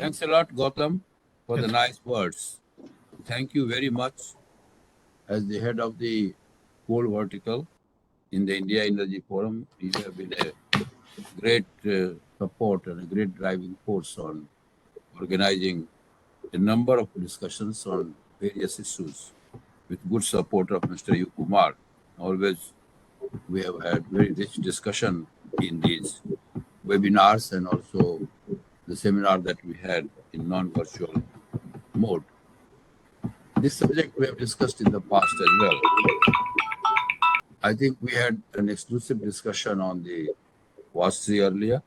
Thanks a lot, Gautam, for the Yes. nice words. Thank you very much as the head of the coal vertical in the India Energy Forum. You have been a great support and a great driving force on organizing a number of discussions on various issues with good support of Mr. U. Kumar. Always we have had very rich discussion in these webinars and also the seminar that we had in non-virtual mode. This subject we have discussed in the past as well. I think we had an exclusive discussion on the WASTRI earlier.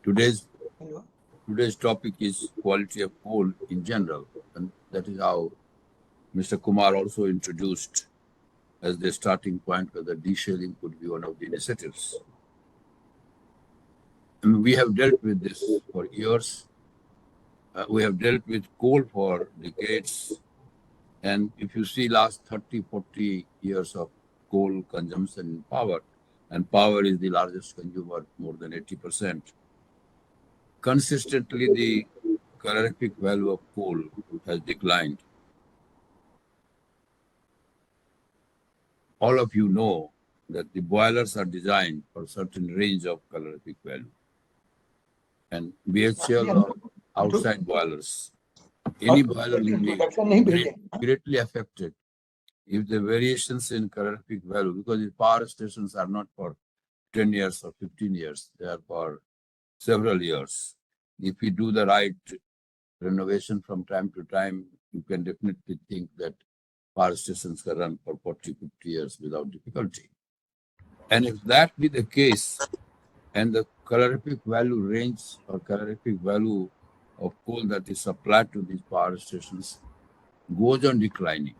Today's today's topic is quality of coal in general, and that is how Mr. Kumar also introduced as the starting point whether deshelling could be one of the initiatives. I mean, we have dealt with this for years. We have dealt with coal for decades. And if you see last 30, 40 years of coal consumption in power, and power is the largest consumer, more than 80%, consistently the calorific value of coal has declined. All of you know that the boilers are designed for a certain range of calorific value. And BHL or outside boilers, any boiler will be greatly affected if the variations in calorific value, because the power stations are not for 10 years or 15 years, they are for several years. If we do the right renovation from time to time, you can definitely think that power stations can run for 40, 50 years without difficulty. And if that be the case, and the calorific value range or calorific value of coal that is supplied to these power stations goes on declining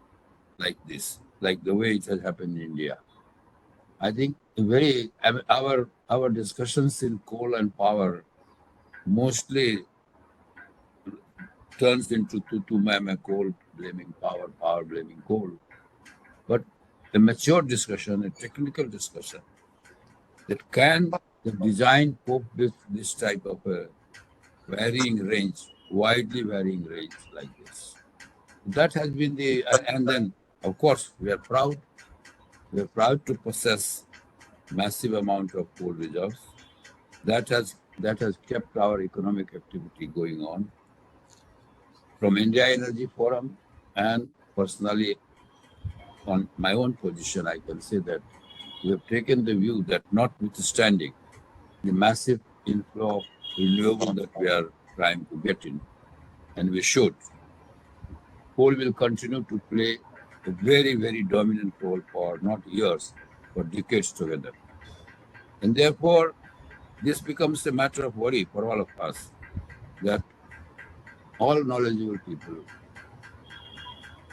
like this, like the way it has happened in India. I think our discussions in coal and power mostly turns into meme coal blaming power, power blaming coal. But a mature discussion, a technical discussion, that can the design cope with this type of a varying range, widely varying range like this. That has been and then of course we are proud. We are proud to possess massive amount of coal reserves. That has kept our economic activity going on. From India Energy Forum and personally on my own position, I can say that we have taken the view that notwithstanding the massive inflow of renewable that we are trying to get in, and we should, coal will continue to play a very, very dominant role for not years, but decades together. And therefore, this becomes a matter of worry for all of us that all knowledgeable people,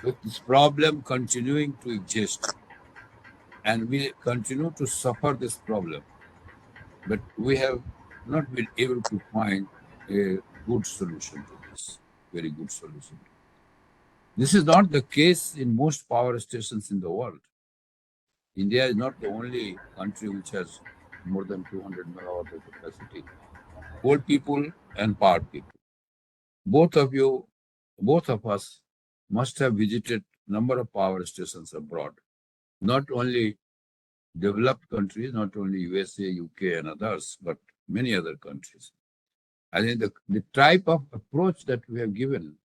with this problem continuing to exist, and we continue to suffer this problem, but we have not been able to find a good solution to this, very good solution. This is not the case in most power stations in the world. India is not the only country which has more than 200 megawatt of capacity. Coal people and power people. Both of you, both of us must have visited number of power stations abroad. Not only developed countries, not only USA, UK, and others, but many other countries. I think the type of approach that we have given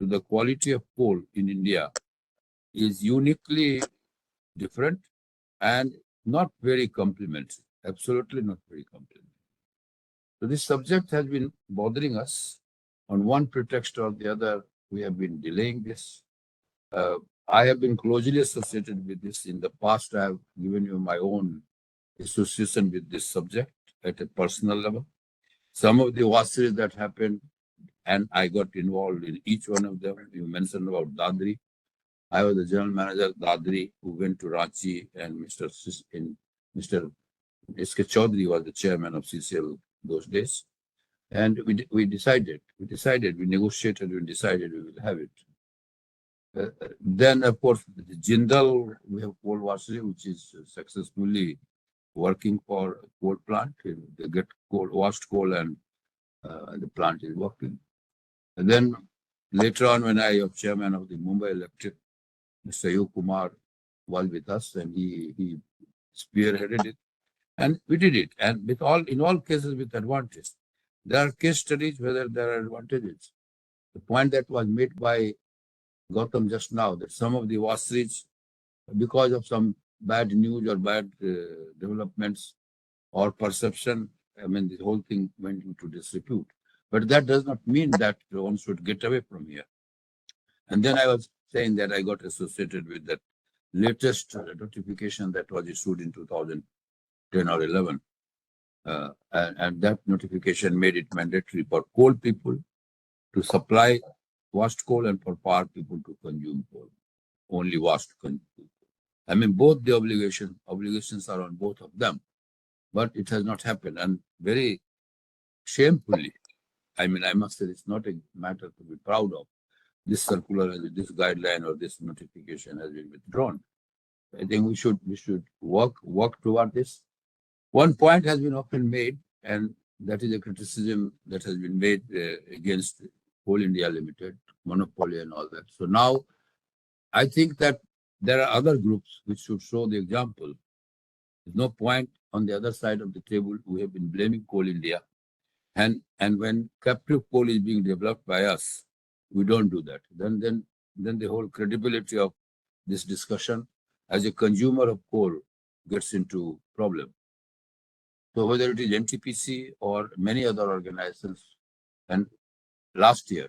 to the quality of coal in India is uniquely different and not very complimentary. Absolutely not very complimentary. So this subject has been bothering us on one pretext or the other. We have been delaying this. I have been closely associated with this. In the past, I have given you my own association with this subject at a personal level. Some of the wassays that happened, and I got involved in each one of them. You mentioned about Dadri. I was the general manager of Dadri who went to Ranchi, and Mr. S.K. Chaudhary was the chairman of CCL those days. And we negotiated, we decided we will have it. Then, of course, the Jindal, we have coal washery, which is successfully working for coal plant. They get coal, washed coal and The plant is working. And then later on, when I was chairman of the Mumbai Electric, Mr. Yu Kumar was with us, and he spearheaded it, and we did it. And with all in all cases with advantage. There are case studies whether there are advantages. The point that was made by Gautam just now, that some of the washeries, because of some bad news or bad developments or perception, I mean, the whole thing went into disrepute. But that does not mean that one should get away from here. And then I was saying that I got associated with that latest notification that was issued in 2010 or 11. And that notification made it mandatory for coal people to supply washed coal and for power people to consume coal, only washed coal. I mean, both the obligations are on both of them, but it has not happened. And very shamefully, I mean, I must say it's not a matter to be proud of. This circular, this guideline, or this notification has been withdrawn. I think we should work toward this. One point has been often made, and that is a criticism that has been made against Coal India Limited, monopoly and all that. So now I think that there are other groups which should show the example. There's no point on the other side of the table. We have been blaming Coal India. And when captive coal is being developed by us, we don't do that. Then the whole credibility of this discussion as a consumer of coal gets into problem. So whether it is NTPC or many other organizations, and last year,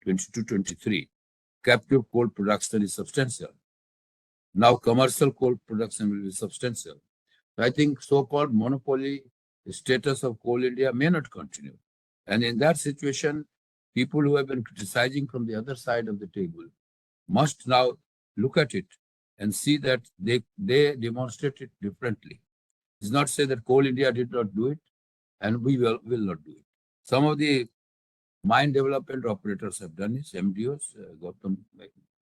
22-23, captive coal production is substantial. Now commercial coal production will be substantial. I think so-called monopoly status of Coal India may not continue. And in that situation, people who have been criticizing from the other side of the table must now look at it and see that they demonstrate it differently. It's not say that Coal India did not do it and we will not do it. Some of the mine development operators have done it, MDOs, Gautam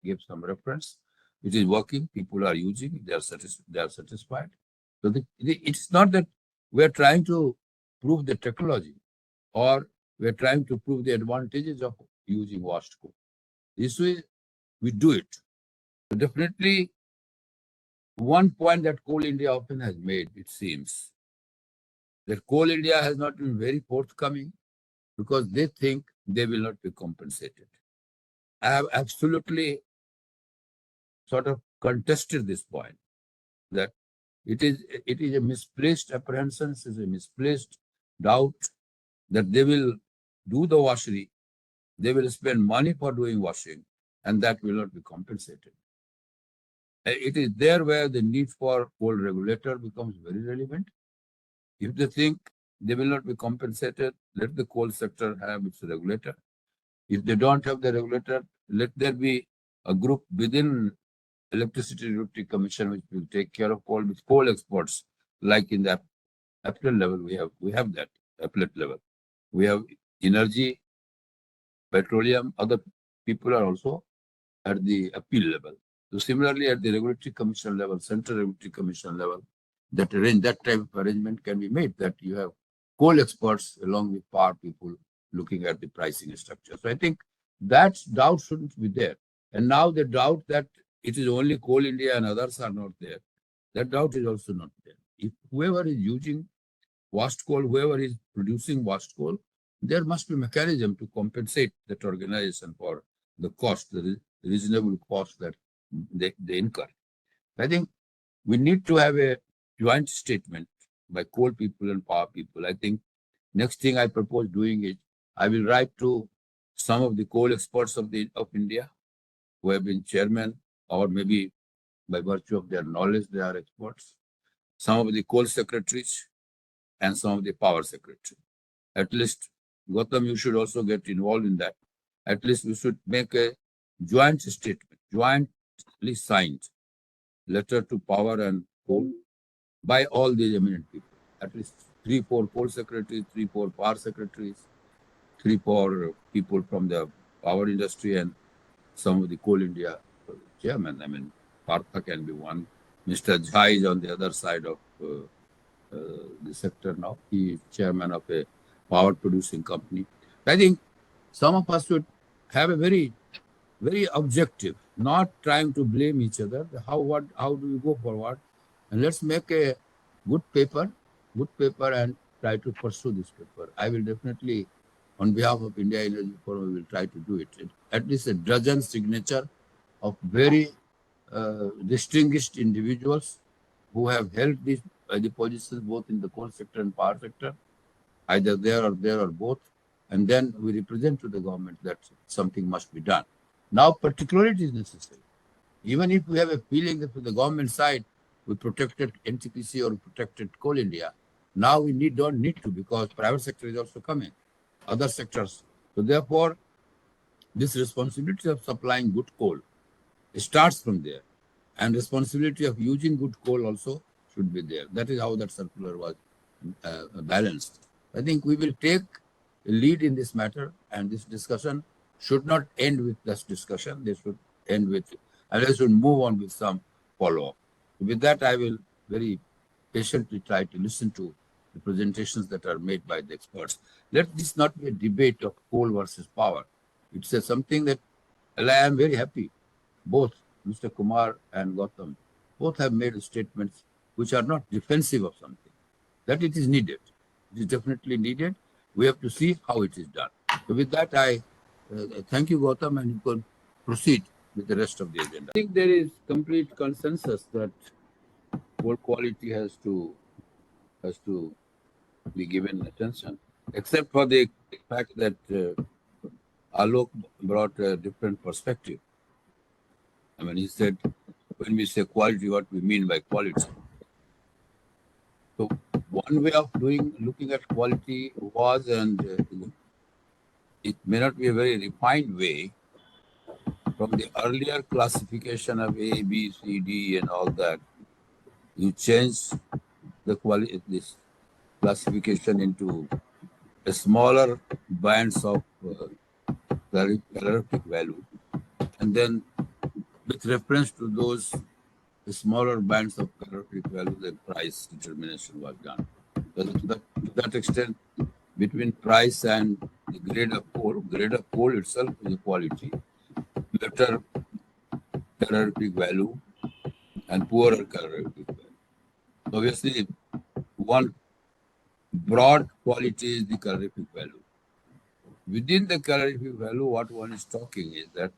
gave some reference. It is working, people are using, they are satisfied. So it's not that we are trying to prove the technology or we are trying to prove the advantages of using washed coal. This way, we do it. So definitely, one point that Coal India often has made, it seems, that Coal India has not been very forthcoming because they think they will not be compensated. I have absolutely sort of contested this point that it is a misplaced apprehension, it is a misplaced doubt that they will do the washery, they will spend money for doing washing, and that will not be compensated. It is there where the need for coal regulator becomes very relevant. If they think they will not be compensated, let the coal sector have its regulator. If they don't have the regulator, let there be a group within Electricity Regulatory Commission which will take care of coal with coal exports, like in the appellate level we have that appellate level. We have energy, petroleum, other people are also at the appeal level. So similarly, at the Regulatory Commission level, Central Regulatory Commission level, that type of arrangement can be made, that you have coal experts along with power people looking at the pricing structure. So I think that doubt shouldn't be there. And now the doubt that it is only Coal India and others are not there, that doubt is also not there. If whoever is using washed coal, whoever is producing washed coal, there must be a mechanism to compensate that organization for the cost, the reasonable cost that they incur. I think we need to have a joint statement by coal people and power people. I think next thing I propose doing is I will write to some of the coal experts of India who have been chairman, or maybe by virtue of their knowledge they are experts, some of the coal secretaries and some of the power secretary. At least, Gautam, you should also get involved in that. At least we should make a joint statement, jointly signed letter to power and coal by all these eminent people. At least 3-4 coal secretaries, 3-4 power secretaries, 3-4 people from the power industry, and some of the Coal India chairman. I mean, Partha can be one. Mr. Jha is on the other side of the sector now. He is chairman of a power producing company. I think some of us should have a very objective, not trying to blame each other. How do we go forward? And let's make a good paper, and try to pursue this paper. I will definitely, on behalf of India Energy Forum, we will try to do it. At least a dozen signature of very distinguished individuals who have held these the positions both in the coal sector and power sector, either there or both, and then we represent to the government that something must be done. Now, particularity is necessary. Even if we have a feeling that from the government side we protected NTPC or protected Coal India, now we don't need to because private sector is also coming, other sectors. So therefore, this responsibility of supplying good coal starts from there. And responsibility of using good coal also should be there. That is how that circular was balanced. I think we will take a lead in this matter, and this discussion should not end with this discussion. They should end with, and they should move on with some follow-up. With that, I will very patiently try to listen to the presentations that are made by the experts. Let this not be a debate of coal versus power. It's something that, well, I am very happy. Both Mr. Kumar and Gautam, both have made statements which are not defensive of something, that it is needed. It is definitely needed. We have to see how it is done. So with that, I thank you, Gautam, and you can proceed with the rest of the agenda. I think there is complete consensus that coal quality has to be given attention, except for the fact that Alok brought a different perspective. I mean, he said, when we say quality, what we mean by quality. So one way of looking at quality was, and it may not be a very refined way, from the earlier classification of A, B, C, D, and all that, you change the quality, this classification into a smaller bands of calorific value, and then with reference to those smaller bands of calorific value, the price determination was done. To that extent, between price and the grade of coal itself is a quality. Better calorific value and poorer calorific value. Obviously, one broad quality is the calorific value. Within the calorific value, what one is talking is that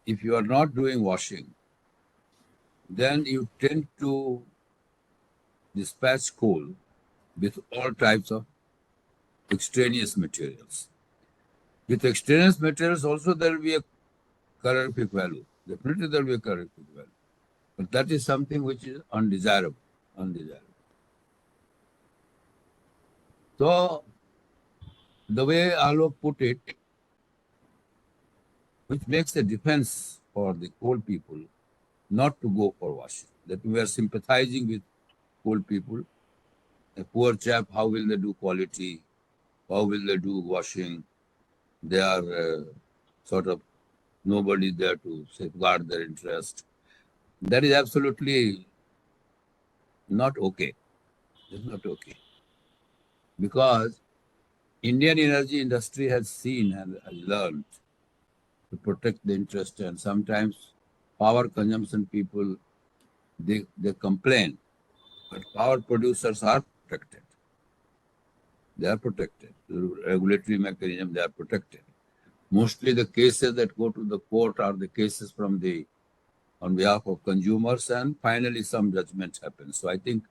if you are not doing washing, then you tend to dispatch coal with all types of extraneous materials. With extraneous materials also there will be a calorific value. Definitely there will be a calorific value. But that is something which is undesirable. Undesirable. So the way Alok put it, which makes a defense for the coal people not to go for washing. That we are sympathizing with coal people. A poor chap, how will they do quality? How will they do washing? They are sort of nobody there to safeguard their interest. That is absolutely not okay. It's not okay. Because Indian energy industry has seen and has learned to protect the interest, and sometimes power consumption people they complain, but power producers are protected. They are protected. The regulatory mechanism, they are protected. Mostly the cases that go to the court are the cases from the on behalf of consumers, and finally some judgment happens. So I think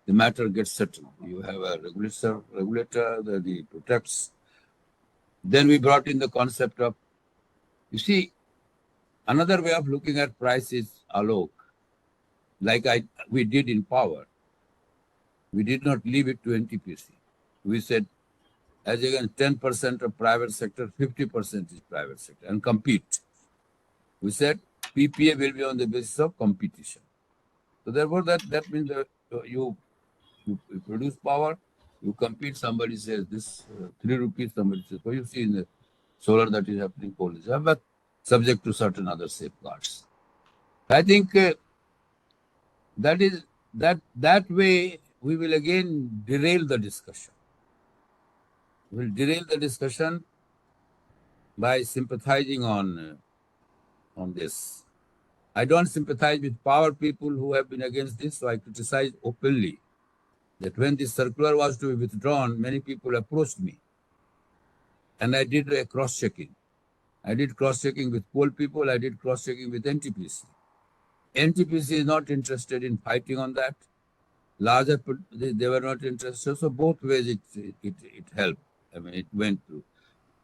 the matter gets settled. You have a regulator that he protects. Then we brought in the concept of, you see, another way of looking at price is Alok, like we did in power. We did not leave it to NTPC. We said, as again, 10% of private sector, 50% is private sector, and compete. We said PPA will be on the basis of competition. So therefore, that means that you produce power, you compete. Somebody says this 3 rupees, somebody says. So you see in the solar that is happening, coal is but subject to certain other safeguards. I think that is that way we will again derail the discussion. will derail the discussion by sympathizing on this. I don't sympathize with power people who have been against this, so I criticize openly that when this circular was to be withdrawn, many people approached me and I did a cross checking. I did cross checking with coal people, I did cross checking with NTPC. NTPC is not interested in fighting on that. Larger, they were not interested. So both ways it helped. I mean, it went through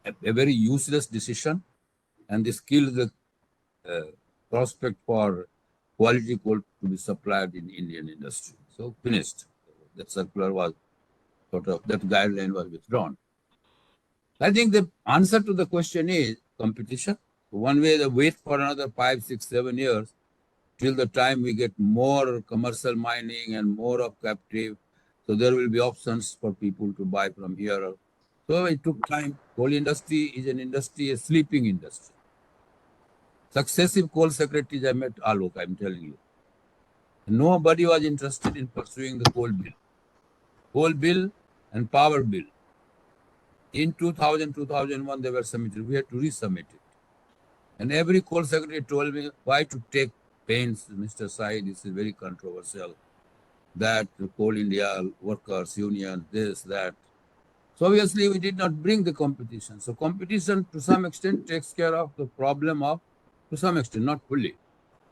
a very useless decision, and this killed the uh, prospect for quality coal to be supplied in Indian industry. So finished. That circular was sort of that guideline was withdrawn. I think the answer to the question is competition. One way the wait for another 5, 6, 7 years till the time we get more commercial mining and more of captive. So there will be options for people to buy from here. So it took time. Coal industry is an industry, a sleeping industry. Successive coal secretaries I met, Alok, I'm telling you. Nobody was interested in pursuing the coal bill. Coal bill and power bill. In 2000, 2001, they were submitted. We had to resubmit it. And every coal secretary told me, why to take pains, Mr. Sai, this is very controversial. That Coal India, workers, union, this, that. So obviously we did not bring the competition. So competition to some extent takes care of the problem of, to some extent, not fully,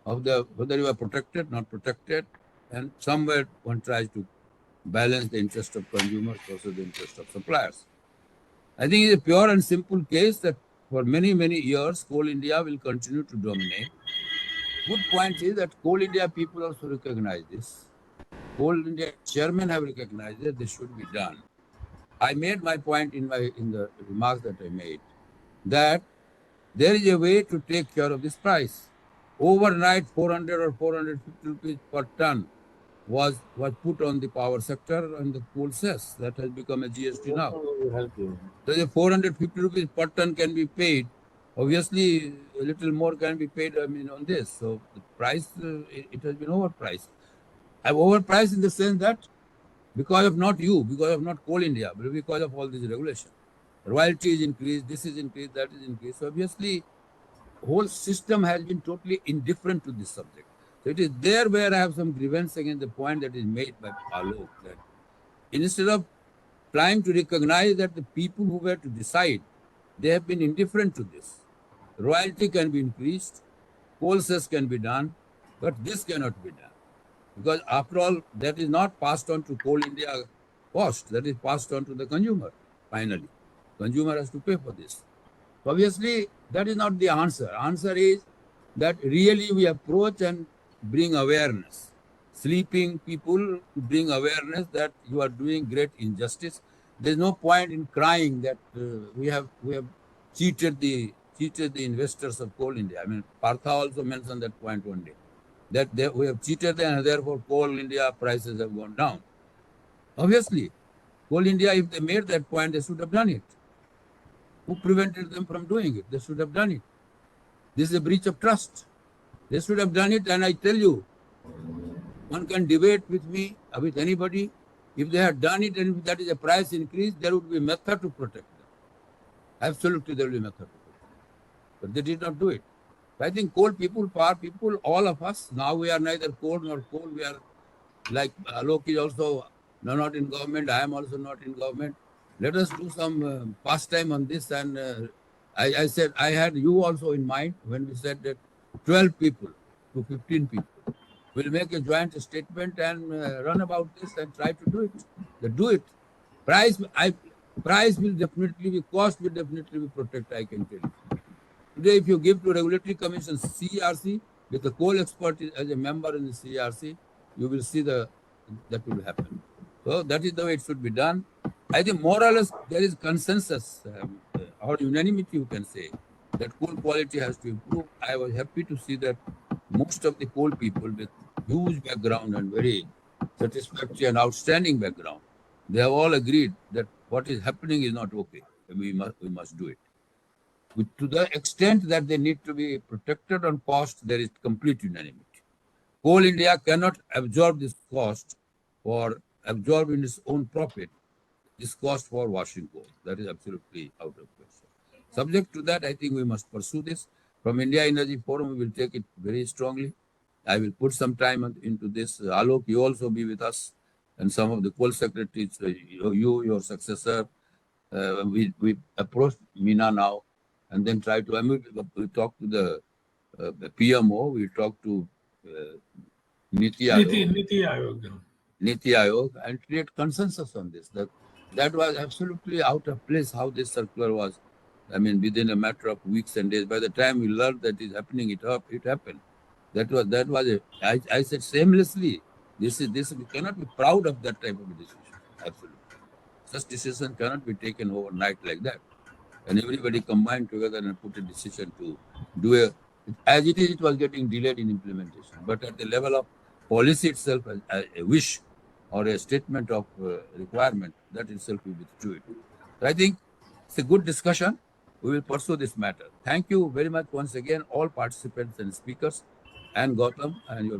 of the whether you are protected, not protected, and somewhere one tries to balance the interest of consumers versus the interest of suppliers. I think it's a pure and simple case that for many, many years, Coal India will continue to dominate. Good point is that Coal India people also recognize this. Coal India chairman have recognized that this should be done. I made my point in the remarks that I made that there is a way to take care of this price. Overnight, 400 or 450 rupees per ton was put on the power sector and the coal cess. That has become a GST now. So the 450 rupees per ton can be paid. Obviously, a little more can be paid. I mean, on this. So the price it has been overpriced. I've overpriced in the sense that because of not you, because of not Coal India, but because of all this regulation. Royalty is increased, this is increased, that is increased. So obviously, whole system has been totally indifferent to this subject. So it is there where I have some grievance against the point that is made by Alok that instead of trying to recognize that the people who were to decide, they have been indifferent to this. Royalty can be increased, coal cess can be done, but this cannot be done. Because after all, that is not passed on to Coal India cost, that is passed on to the consumer, finally. Consumer has to pay for this. So obviously, that is not the answer. Answer is that really we approach and bring awareness. Sleeping people to bring awareness that you are doing great injustice. There's no point in crying that we have cheated the investors of Coal India. I mean, Partha also mentioned that point one day that we have cheated them and therefore Coal India prices have gone down. Obviously, Coal India, if they made that point, they should have done it. Who prevented them from doing it? They should have done it. This is a breach of trust. They should have done it. And I tell you, one can debate with me, with anybody. If they had done it and if that is a price increase, there would be a method to protect them. Absolutely, there will be a method to protect them. But they did not do it. I think coal people, power people, all of us, now we are neither coal nor coal. We are like Alok is also not in government. I am also not in government. Let us do some pastime on this. And I said, I had you also in mind when we said that 12 people to 15 people will make a joint statement and run about this and try to do it. They do it. Price, price will definitely be, cost will definitely be protected, I can tell you. Today, if you give to Regulatory Commission CRC with a coal expert as a member in the CRC, you will see that will happen. So that is the way it should be done. I think more or less there is consensus or unanimity, you can say, that coal quality has to improve. I was happy to see that most of the coal people with huge background and very satisfactory and outstanding background, they have all agreed that what is happening is not okay. We must do it to the extent that they need to be protected on cost, there is complete unanimity. Coal India cannot absorb this cost or absorb in its own profit this cost for washing clothes. That is absolutely out of question. Subject to that, I think we must pursue this. From India Energy Forum, we will take it very strongly. I will put some time into this. Alok, you also be with us, and some of the coal secretaries, your successor. We approach Mina now, and then try to. I mean, we talk to the PMO. We talk to uh, Niti Aayog. Niti Ayog. Niti Aayog and create consensus on this. That was absolutely out of place how this circular was. I mean, within a matter of weeks and days. By the time we learned that is happening, it happened. That was a, I said shamelessly. This we cannot be proud of that type of a decision. Absolutely, such decision cannot be taken overnight like that, and everybody combined together and put a decision to do a, as it is, it was getting delayed in implementation. But at the level of policy itself, a wish or a statement of requirement, that itself we withdrew it. So I think it's a good discussion. We will pursue this matter. Thank you very much once again, all participants and speakers, and Gautam and your